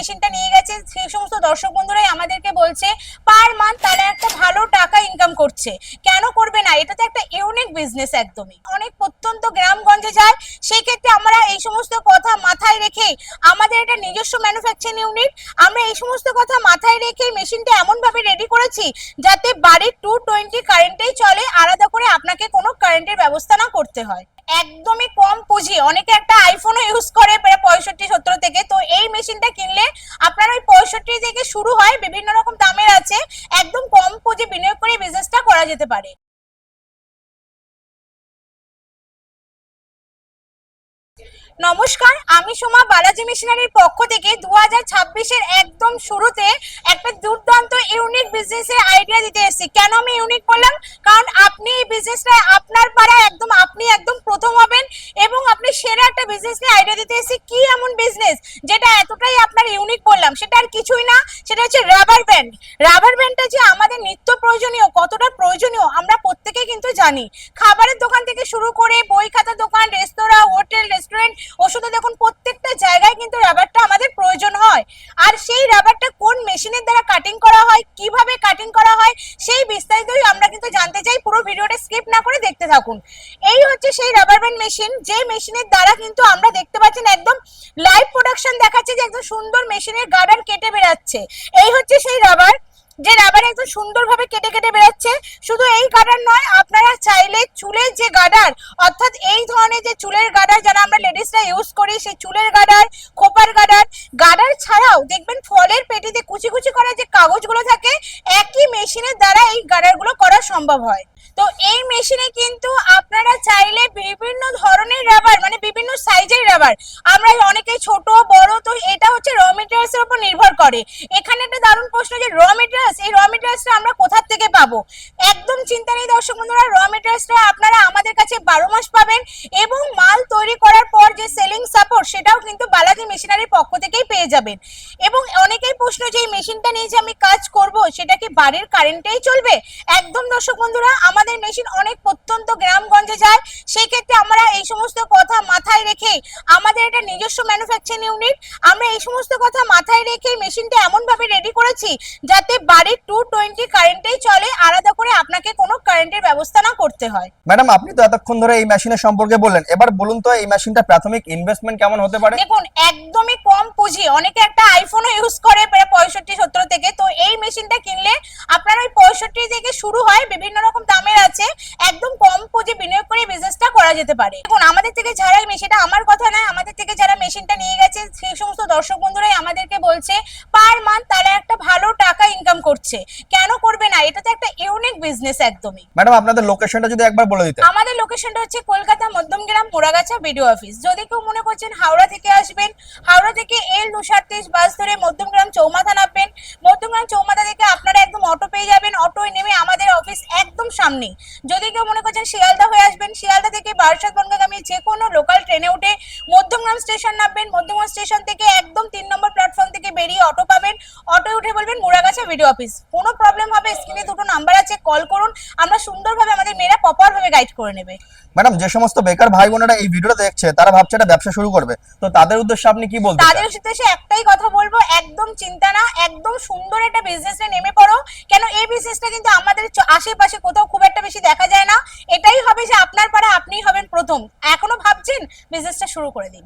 মেশিনটা নিয়ে গেছে সেই সমস্ত দর্শক বন্ধুরাই আমাদেরকে বলছে পার মান্থ তারা একটা ভালো টাকা ইনকাম করছে। কেন করবে না? এটা তো একটা ইউনিক বিজনেস, একদমই অনেক প্রত্যন্ত গ্রামগঞ্জে যায়। সেই ক্ষেত্রে আমরা এই সমস্ত কথা মাথায় রেখে আমাদের একটা নিজস্ব ম্যানুফ্যাকচারিং ইউনিট, আমরা এই সমস্ত কথা মাথায় রেখে মেশিনটা এমন ভাবে রেডি করেছি যাতে বাড়ির 220 কারেন্টেই চলে, আলাদা করে আপনাকে কোনো কারেন্টের ব্যবস্থা না করতে হয়। একদমই কম পুঁজি, অনেকে একটা আইফোনও ইউজ করে প্রায় 65-70 থেকে, তো এই মেশিনটা কিনলে আপনার ওই 65 থেকে শুরু হয়, বিভিন্ন রকম দামের আছে। একদম কম পুঁজি বিনিয়োগ করে বিজনেসটা করা যেতে পারে। নমস্কার, আমি সোমা বালাজি মিশনারির পক্ষ থেকে 2026-এর একদম শুরুতে একটা দুর্দান্ত ইউনিক বিজনেসের আইডিয়া দিতে এসেছি। কেন আমি ইউনিক বললাম? কারণ আপনি এই বিজনেসটা আপনার পাড়ায় আপনি একদম প্রথম হবেন এবং আপনি সেরা একটা বিজনেস নিয়ে আইডিয়া দিতে এসেছি। কি এমন বিজনেস যেটা এতটাই আপনার ইউনিক বললাম? সেটা আর কিছুই না, সেটা হচ্ছে রাবার ব্যান্ড। রাবার ব্যান্ডটা যে আমাদের নিত্য প্রয়োজনীয়, কতটা প্রয়োজনীয় আমরা প্রত্যেকেই কিন্তু জানি। খাবারের দোকান থেকে শুরু করে বই খাতার দোকান, রেস্তোরাঁ, হোটেল, রেস্টুরেন্ট, ওষুধের দেখুন প্রত্যেকটা জায়গায় কিন্তু রাবারটা আমাদের প্রয়োজন হয়। আর সেই রাবারটা কোন মেশিনের দ্বারা কাটিং করা হয়, কিভাবে কাটিং করা হয়, সেই বিস্তারিতই আমরা কিন্তু জানতে চাই। পুরো ভিডিওটা স্কিপ না করে দেখতে থাকুন। এই হচ্ছে সেই রাবার ব্যান্ড মেশিন, যে মেশিনের দ্বারা কিন্তু আমরা দেখতে পাচ্ছেন একদম লাইভ প্রোডাকশন দেখাচ্ছে যে একদম সুন্দর মেশিনের গার্ডার কেটে বেরাচ্ছে। এই হচ্ছে সেই রাবার, যে রাবার একদম সুন্দরভাবে কেটে কেটে বেরোচ্ছে। শুধু এই গার্ডার নয়, আপনারা চাইলে চুলের যে গার্ডার, অর্থাৎ এই ধরনের যে চুলের গার্ডার যারা আমরা লেডিসরা ইউজ করি, সেই চুলের গার্ডার, খোপার গার্ডার, গার্ডার ছাড়াও দেখবেন ফলের পেটিতে কুচি কুচি করা যে কাগজগুলো থাকে, একই মেশিনের দ্বারা এই গার্ডারগুলো করা সম্ভব হয়। তো এই মেশিনে কিন্তু আপনারা চাইলে বিভিন্ন ধরনের রাবার, মানে বিভিন্ন সাইজের রাবার, আমরা অনেকেই ছোট বড়, তো এটা হচ্ছে র মেটেরিয়ালস এর উপর নির্ভর করে। এখানে একটা দারুণ প্রশ্ন যে র মেটেরিয়ালস, এই র মেটেরিয়ালসটা আমরা কোথা থেকে পাবো? একদম চিন্তা নেই দর্শক বন্ধুরা, র মেটেরিয়ালসটা আপনারা আমাদের কাছে 12 মাস পাবেন এবং মাল তৈরি করার পর যে সেলিং সাপোর্ট, সেটাও কিন্তু বালাজি মেশিনারির পক্ষ থেকেই পেয়ে যাবেন। এবং অনেকেই প্রশ্ন যে এই মেশিনটা নিয়ে যে আমি কাজ করব, সেটা কি বাড়ির কারেন্টেই চলবে? একদম দর্শক বন্ধুরা, আমাদের মেশিন অনেক প্রত্যন্ত গ্রামগঞ্জে যায়। সেই ক্ষেত্রে আমরা এই সমস্ত কথা মাথায় রেখে আমাদের একটা নিজস্ব ম্যানুফ্যাকচারিং ইউনিট, আমরা এই সমস্ত কথা মাথায় রেখে মেশিনটা এমন ভাবে রেডি করেছি যাতে বাড়ির 220 কারেন্টেই চলে, আলাদা করে আপনাকে কোনো কারেন্টের ব্যবস্থা না করতে হয়। ম্যাডাম, আপনি তো এতক্ষণ ধরে এই মেশিনের সম্পর্কে বললেন, এবার বলুন তো এই মেশিনটা প্রাথমিক ইনভেস্টমেন্ট কেমন হতে পারে? দেখুন, একদমই কম পুঁজি, অনেকে একটা আইফোনও ইউজ করে প্রায় 65-70 থেকে, তো এই মেশিনটা কিনলে আপনার ওই 65 থেকে শুরু হয়, বিভিন্ন রকম দামের আছে। একদম কম পুঁজি বিনিয়োগ করে বিজনেসটা করা যেতে পারে। দেখুন, আমাদের থেকে যারা মেশিনটা, আমার কথা নয়, আমাদের থেকে যারা মেশিনটা নিয়ে গেছে সেই সমস্ত দর্শক বন্ধুরাই আমাদেরকে বলছে পার মান্থ তারা একটা ভালো টাকা ইনকাম করছে। কেন করবে না? এটা তো একটা ইউনিক বিজনেস, একদমই। ম্যাডাম, আপনাদের লোকেশনটা যদি একবার বলে দিতেন। আমাদের লোকেশনটা হচ্ছে কলকাতা মধ্যমগ্রাম মোড়াগাছা বিডিও অফিস। যদি কেউ মনে করছেন হাওড়া থেকে আসবেন, হাওড়া থেকে L237 বাস ধরে মধ্যমগ্রাম চৌমাথা নামবেন। মধ্যমগ্রাম চৌমাথা থেকে আপনারা একদম অটো পেয়ে যাবেন, অটোয় নেমে আমাদের অফিস একদম সামনে। যদি কেউ মনে করছেন শিয়ালদা হয়ে আসবেন, শিয়ালদা থেকে বারাসাত বনগাঁগামী যে কোনো লোকাল ট্রেনে উঠে মধ্যমগ্রাম স্টেশন নামবেন। মধ্যমগ্রাম স্টেশন থেকে একদম 3 নম্বর প্ল্যাটফর্ম থেকে বেরিয়ে অটো পাবেন, অটোয় উঠে বলবেন মোড়াগাছা বিডিও অফিস। কোনো প্রবলেম হবে, স্ক্রিনে দুটো নাম্বার আছে, কল করুন, আমরা সুন্দরভাবে আমাদের মেয়েরা প্রপার ভাবে গাইড করে নেবে। ম্যাডাম, যে সমস্ত বেকার ভাই বোনেরা এই ভিডিওটা দেখছে তারা ভাবছে এটা ব্যবসা শুরু করবে, তো তাদের উদ্দেশ্যে আপনি কি বলতে চান? তাদের উদ্দেশ্যে একটাই কথা বলবো, একদম চিন্তা না, একদম সুন্দর একটা বিজনেসে নেমে পড়ো। কেন এই বিজনেসটা কিন্তু আমাদের আশেপাশে কোথাও খুব একটা বেশি দেখা যায় না। এটাই হবে যে আপনার পাড়া আপনিই হবেন প্রথম। এখনো ভাবছেন, বিজনেসটা শুরু করে দিন।